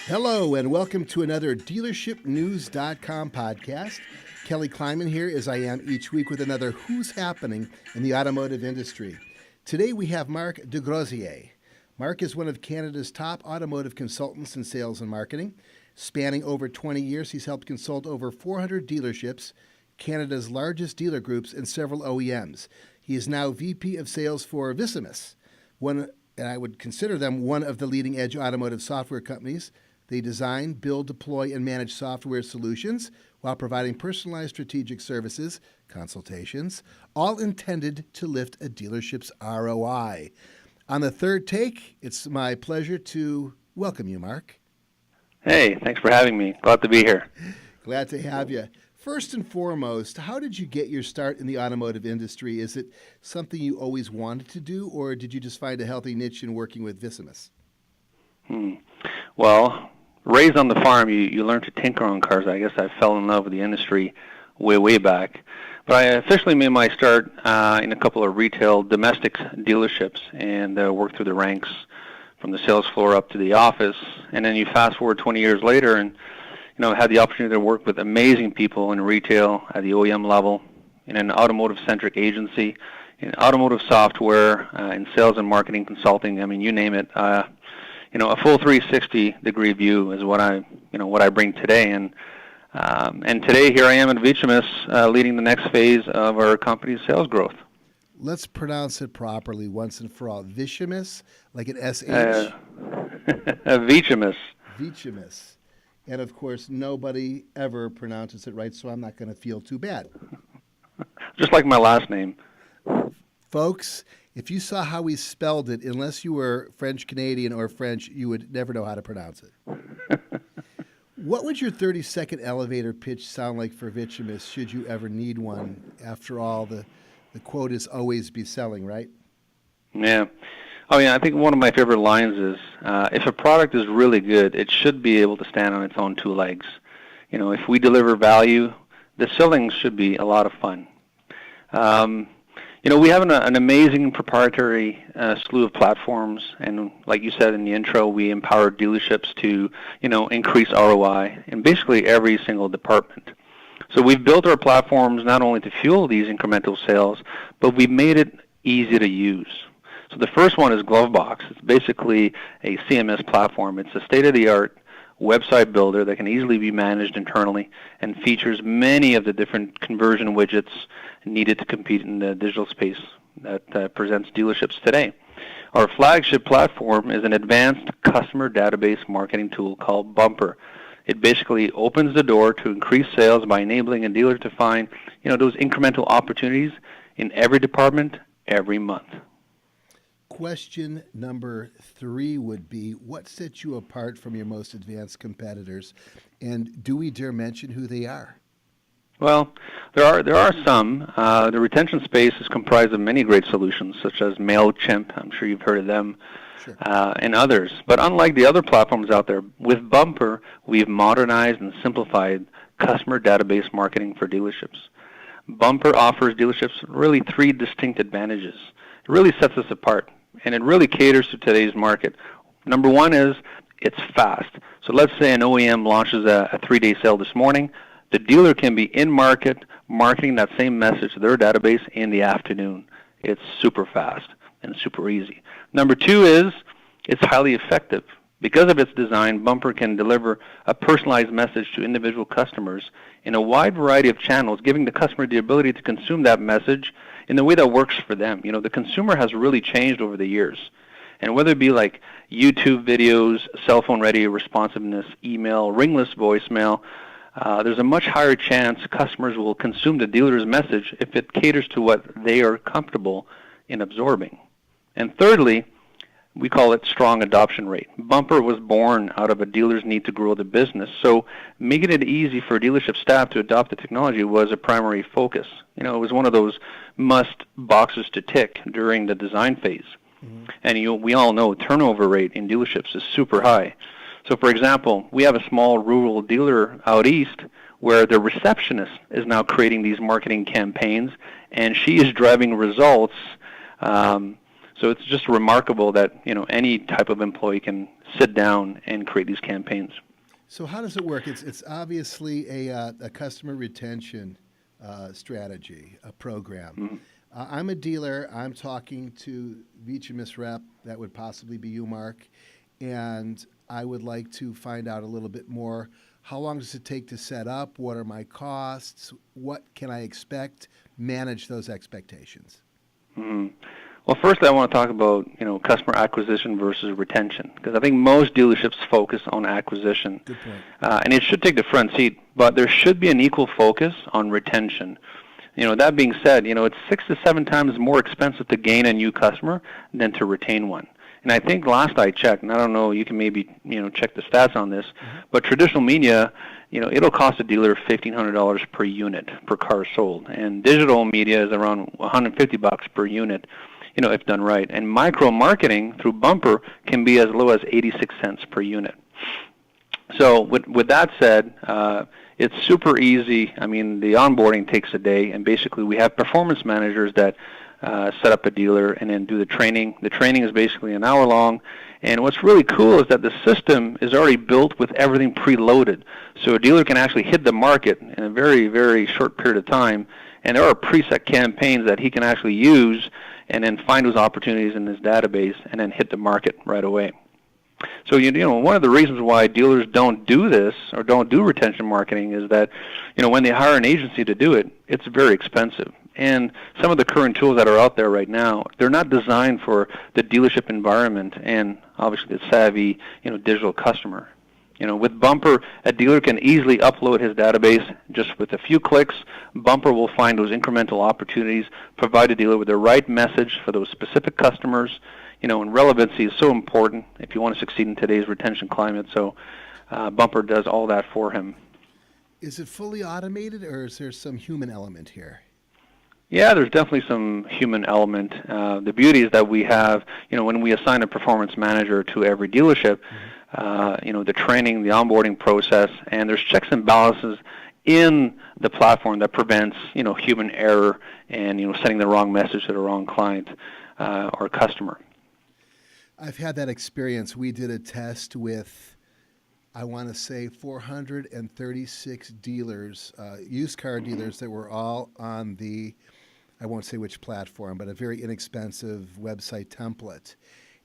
Hello, and welcome to another DealershipNews.com podcast. Kelly Kleinman here, as I am each week, with another Who's Happening in the Automotive Industry. Today we have Marc Desgroseilliers. Marc is one of Canada's top automotive consultants in sales and marketing. Spanning over 20 years, he's helped consult over 400 dealerships, Canada's largest dealer groups, and several OEMs. He is now VP of Sales for Vicimus, and I would consider them one of the leading-edge automotive software companies. They design, build, deploy, and manage software solutions while providing personalized strategic services, consultations, all intended to lift a dealership's ROI. On the third take, it's my pleasure to welcome you, Marc. Hey, thanks for having me. Glad to be here. Glad to have you. First and foremost, how did you get your start in the automotive industry? Is it something you always wanted to do, or did you just find a healthy niche in working with Vicimus? Well, raised on the farm, you learn to tinker on cars. I guess I fell in love with the industry way back. But I officially made my start in a couple of retail domestic dealerships and worked through the ranks from the sales floor up to the office. And then you fast forward 20 years later and had the opportunity to work with amazing people in retail at the OEM level, in an automotive-centric agency, in automotive software, in sales and marketing consulting. I mean, you name it. A full 360-degree view is what I bring today. And today, here I am at Vicimus, leading the next phase of our company's sales growth. Let's pronounce it properly once and for all. Vicimus, like an S-H? Vicimus. Vicimus. And, of course, nobody ever pronounces it right, so I'm not going to feel too bad. Just like my last name. Folks, if you saw how we spelled it, unless you were French-Canadian or French, you would never know how to pronounce it. What would your 30-second elevator pitch sound like for Vicimus, should you ever need one? After all, the quote is always be selling, right? Yeah. Oh, yeah, I think one of my favorite lines is, if a product is really good, it should be able to stand on its own two legs. If we deliver value, the selling should be a lot of fun. We have an amazing proprietary slew of platforms, and like you said in the intro, we empower dealerships to, increase ROI in basically every single department. So we've built our platforms not only to fuel these incremental sales, but we've made it easy to use. So the first one is Glovebox. It's basically a CMS platform. It's a state-of-the-art website builder that can easily be managed internally and features many of the different conversion widgets needed to compete in the digital space that presents dealerships today. Our flagship platform is an advanced customer database marketing tool called Bumper. It basically opens the door to increase sales by enabling a dealer to find, those incremental opportunities in every department every month. Question number 3 would be, what sets you apart from your most advanced competitors? And do we dare mention who they are? Well, there are some. The retention space is comprised of many great solutions, such as MailChimp. I'm sure you've heard of them. Sure. And others. But unlike the other platforms out there, with Bumper, we've modernized and simplified customer database marketing for dealerships. Bumper offers dealerships really 3 distinct advantages. It really sets us apart, and it really caters to today's market. Number 1 is it's fast. So let's say an OEM launches a 3-day sale this morning. The dealer can be in market marketing that same message to their database in the afternoon. It's super fast and super easy. Number 2 is it's highly effective. Because of its design, Bumper can deliver a personalized message to individual customers in a wide variety of channels, giving the customer the ability to consume that message in the way that works for them. The consumer has really changed over the years. And whether it be like YouTube videos, cell phone ready responsiveness, email, ringless voicemail, there's a much higher chance customers will consume the dealer's message if it caters to what they are comfortable in absorbing. And thirdly, we call it strong adoption rate. Bumper was born out of a dealer's need to grow the business, so making it easy for dealership staff to adopt the technology was a primary focus. It was one of those must boxes to tick during the design phase. Mm-hmm. And we all know turnover rate in dealerships is super high. So, for example, we have a small rural dealer out east where the receptionist is now creating these marketing campaigns, and she is driving results. So it's just remarkable that any type of employee can sit down and create these campaigns. So how does it work? It's obviously a customer retention strategy, a program. Mm-hmm. I'm a dealer. I'm talking to Vicimus rep. That would possibly be you, Mark. And I would like to find out a little bit more. How long does it take to set up? What are my costs? What can I expect? Manage those expectations. Mm-hmm. Well, first I want to talk about customer acquisition versus retention, because I think most dealerships focus on acquisition. Good point. And it should take the front seat, but there should be an equal focus on retention. That being said, it's 6 to 7 times more expensive to gain a new customer than to retain one. And I think last I checked, and I don't know, you can maybe check the stats on this, but traditional media, it'll cost a dealer $1,500 per unit per car sold, and digital media is around $150 per unit, if done right. And micro marketing through Bumper can be as low as 86 cents per unit. So with that said, it's super easy. I mean, the onboarding takes a day, and basically we have performance managers that set up a dealer and then do the training. The training is basically an hour long, and what's really cool is that the system is already built with everything preloaded. So a dealer can actually hit the market in a very, very short period of time, and there are preset campaigns that he can actually use and then find those opportunities in his database and then hit the market right away. So one of the reasons why dealers don't do this or don't do retention marketing is that when they hire an agency to do it, it's very expensive. And some of the current tools that are out there right now, they're not designed for the dealership environment and obviously the savvy digital customer. With Bumper, a dealer can easily upload his database just with a few clicks. Bumper will find those incremental opportunities, provide the dealer with the right message for those specific customers. And relevancy is so important if you want to succeed in today's retention climate. So Bumper does all that for him. Is it fully automated, or is there some human element here? Yeah, there's definitely some human element. The beauty is that we have, when we assign a performance manager to every dealership, the training, the onboarding process, and there's checks and balances in the platform that prevents, human error and, sending the wrong message to the wrong client or customer. I've had that experience. We did a test with, I want to say, 436 dealers, used car dealers that were all on the, I won't say which platform, but a very inexpensive website template.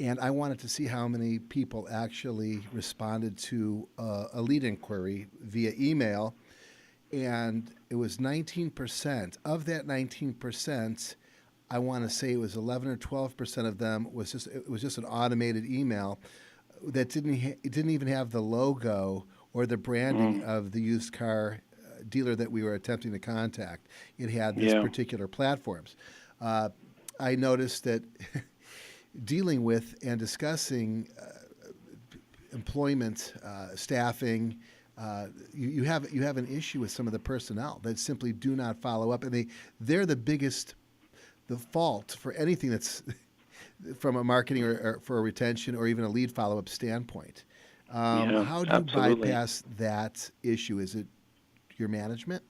And I wanted to see how many people actually responded to a lead inquiry via email. And it was 19%. Of that 19%, I want to say it was 11 or 12% of them was just an automated email that didn't even have the logo or the branding of the used car dealer that we were attempting to contact. It had these particular platforms. I noticed that dealing with and discussing employment, staffing, you have an issue with some of the personnel that simply do not follow up, and they're the fault for anything that's from a marketing or for a retention or even a lead follow-up standpoint. How do you bypass that issue? Is it your management?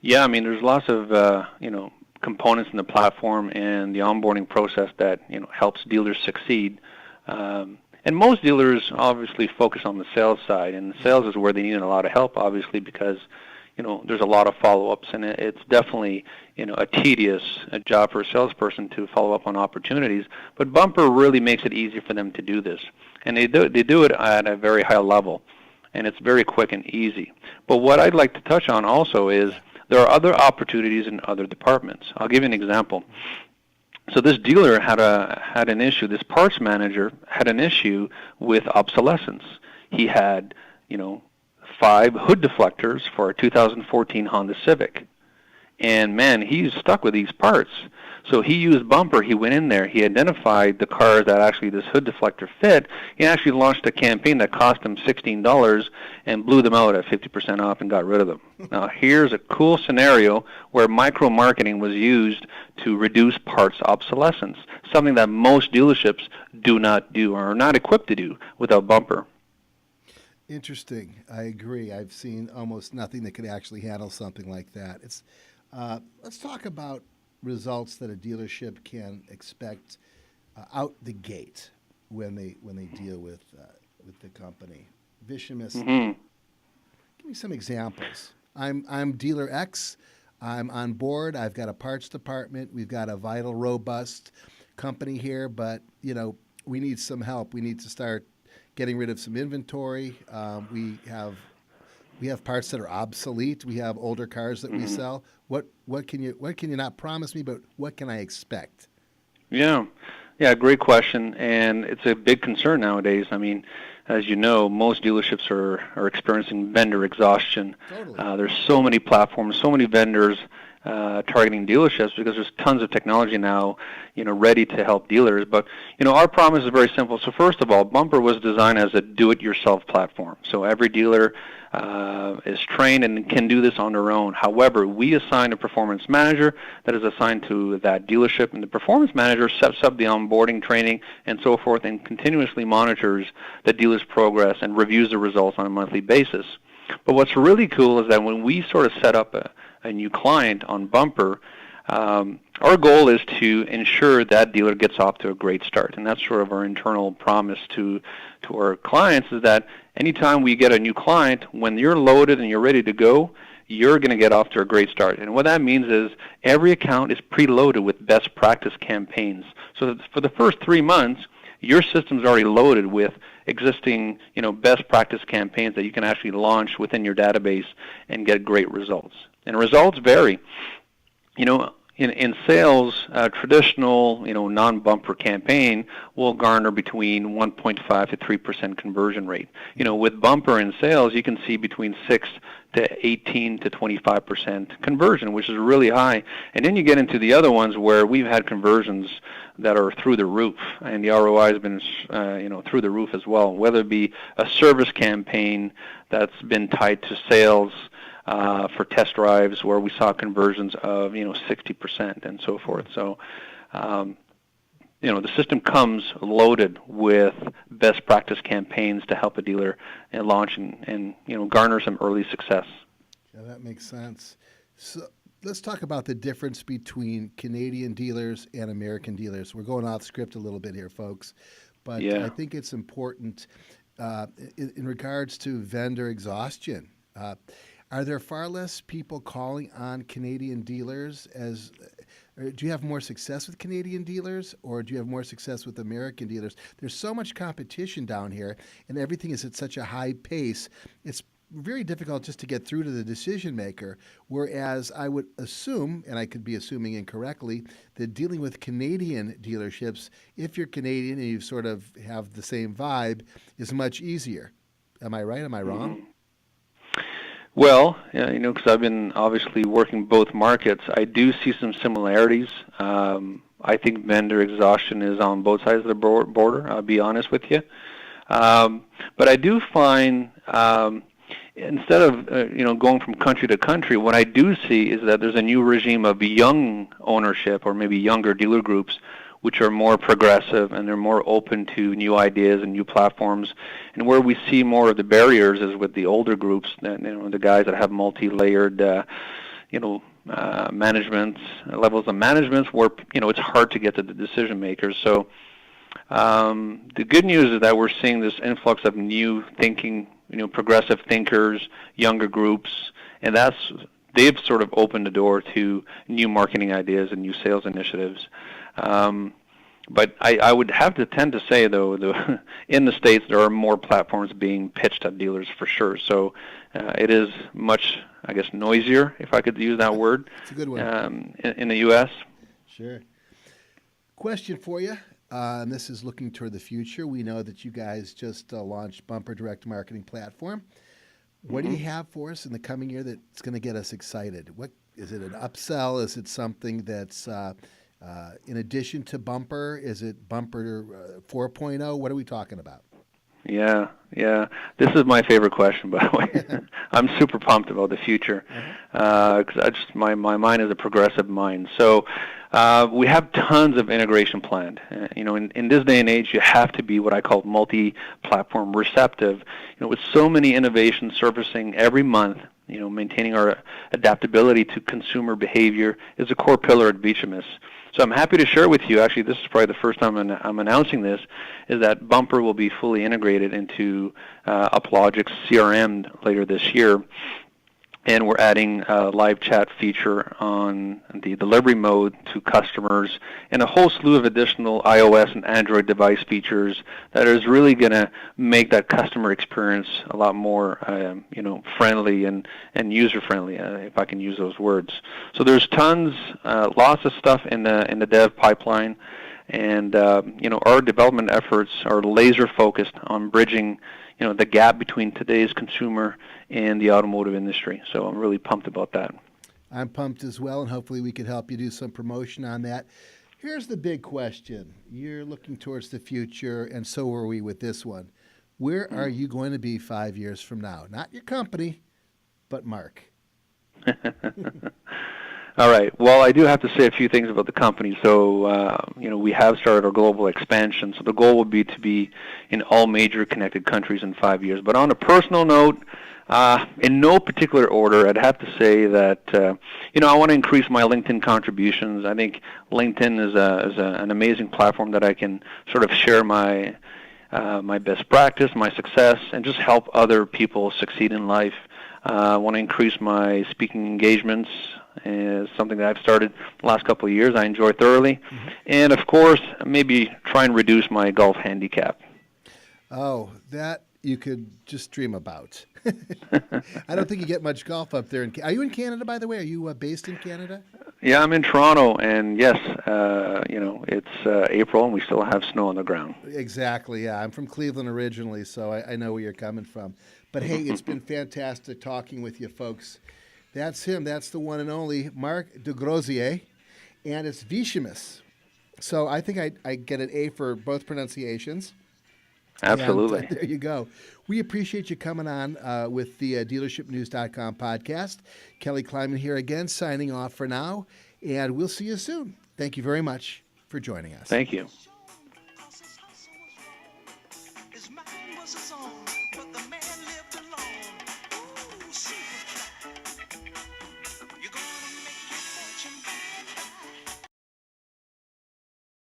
Yeah, I mean, there's lots of components in the platform and the onboarding process that helps dealers succeed. And most dealers obviously focus on the sales side, and sales is where they need a lot of help, obviously, because there's a lot of follow-ups, and it's definitely a tedious job for a salesperson to follow up on opportunities. But Bumper really makes it easy for them to do this, and they do it at a very high level, and it's very quick and easy. But what I'd like to touch on also is there are other opportunities in other departments. I'll give you an example. So this dealer had an issue. This parts manager had an issue with obsolescence. He had 5 hood deflectors for a 2014 Honda Civic. And man, he's stuck with these parts. So he used Bumper. He went in there. He identified the cars that actually this hood deflector fit. He actually launched a campaign that cost him $16 and blew them out at 50% off and got rid of them. Now, here's a cool scenario where micro-marketing was used to reduce parts obsolescence, something that most dealerships do not do or are not equipped to do without Bumper. Interesting. I agree. I've seen almost nothing that could actually handle something like that. Let's talk about results that a dealership can expect out the gate when they deal with the company? Vicimus, Mm-hmm. give me some examples. I'm dealer X. I'm on board. I've got a parts department. We've got a vital, robust company here, but we need some help. We need to start getting rid of some inventory. We have parts that are obsolete. We have older cars that we sell. What can you not promise me, but what can I expect? Yeah. Yeah, great question, and it's a big concern nowadays. I mean, as you know, most dealerships are experiencing vendor exhaustion. Totally. There's so many platforms, so many vendors targeting dealerships because there's tons of technology now, ready to help dealers. But, our promise is very simple. So first of all, Bumper was designed as a do-it-yourself platform. So every dealer is trained and can do this on their own. However, we assign a performance manager that is assigned to that dealership, and the performance manager sets up the onboarding, training, and so forth, and continuously monitors the dealer's progress and reviews the results on a monthly basis. But what's really cool is that when we sort of set up a new client on Bumper, our goal is to ensure that dealer gets off to a great start, and that's sort of our internal promise to our clients, is that anytime we get a new client, when you're loaded and you're ready to go, you're going to get off to a great start. And what that means is every account is preloaded with best practice campaigns. So for the first 3 months, your system's already loaded with existing, best practice campaigns that you can actually launch within your database and get great results. And results vary. In sales, traditional, non-bumper campaign will garner between 1.5 to 3% conversion rate. With Bumper in sales, you can see between 6 to 18 to 25% conversion, which is really high. And then you get into the other ones where we've had conversions that are through the roof, and the ROI has been, through the roof as well. Whether it be a service campaign that's been tied to sales, for test drives where we saw conversions of 60% and so forth. So the system comes loaded with best practice campaigns to help a dealer launch and garner some early success. Yeah, that makes sense. So let's talk about the difference between Canadian dealers and American dealers. We're going off script a little bit here, folks, but I think it's important in regards to vendor exhaustion. Are there far less people calling on Canadian dealers? Do you have more success with Canadian dealers, or do you have more success with American dealers? There's so much competition down here, and everything is at such a high pace. It's very difficult just to get through to the decision maker, whereas I would assume, and I could be assuming incorrectly, that dealing with Canadian dealerships, if you're Canadian and you sort of have the same vibe, is much easier. Am I right? Am I wrong? Mm-hmm. Well, because I've been obviously working both markets, I do see some similarities. I think vendor exhaustion is on both sides of the border, I'll be honest with you. But I do find instead of going from country to country, what I do see is that there's a new regime of young ownership or maybe younger dealer groups which are more progressive and they're more open to new ideas and new platforms. And where we see more of the barriers is with the older groups, the guys that have multi-layered, levels of management where, it's hard to get to the decision makers. So the good news is that we're seeing this influx of new thinking, progressive thinkers, younger groups, and they've sort of opened the door to new marketing ideas and new sales initiatives. But I would have to tend to say, though, in the States, there are more platforms being pitched at dealers for sure. So it is much, I guess, noisier, if I could use that word. It's a good one. In the U.S. Sure. Question for you, and this is looking toward the future. We know that you guys just launched Bumper Direct Marketing Platform. What do you have for us in the coming year that's going to get us excited? What is it? An upsell? Is it something that's in addition to Bumper? Is it Bumper 4.0? What are we talking about? Yeah. This is my favorite question, by the way. I'm super pumped about the future because my mind is a progressive mind. So We have tons of integration planned. In this day and age, you have to be what I call multi-platform receptive. With so many innovations surfacing every month, maintaining our adaptability to consumer behavior is a core pillar at Vicimus. So I'm happy to share with you, actually, this is probably the first time I'm announcing this, is that Bumper will be fully integrated into Uplogic's CRM later this year. And we're adding a live chat feature on the delivery mode to customers and a whole slew of additional iOS and Android device features that is really going to make that customer experience a lot more, friendly and user-friendly, if I can use those words. So there's tons, lots of stuff in the dev pipeline. And, our development efforts are laser-focused on bridging the gap between today's consumer and the automotive industry. So I'm really pumped about that. I'm pumped as well, and hopefully we can help you do some promotion on that. Here's the big question. You're looking towards the future, and so are we with this one. Where are you going to be 5 years from now? Not your company, but Marc. All right. Well, I do have to say a few things about the company. So, we have started our global expansion. So the goal would be to be in all major connected countries in 5 years. But on a personal note, in no particular order, I'd have to say that, I want to increase my LinkedIn contributions. I think LinkedIn is an amazing platform that I can sort of share my best practice, my success, and just help other people succeed in life. I want to increase my speaking engagements. Is something that I've started the last couple of years. I enjoy thoroughly. Mm-hmm. And, of course, maybe try and reduce my golf handicap. Oh, that you could just dream about. I don't think you get much golf up there. Are you in Canada, by the way? Are you based in Canada? Yeah, I'm in Toronto, and yes, it's April, and we still have snow on the ground. Exactly, yeah. I'm from Cleveland originally, so I know where you're coming from. But, hey, it's been fantastic talking with you, folks. That's him. That's the one and only Marc Desgroseilliers, and it's Vicimus. So I think I get an A for both pronunciations. Absolutely. And, there you go. We appreciate you coming on with the dealershipnews.com podcast. Kelly Kleinman here again, signing off for now, and we'll see you soon. Thank you very much for joining us. Thank you.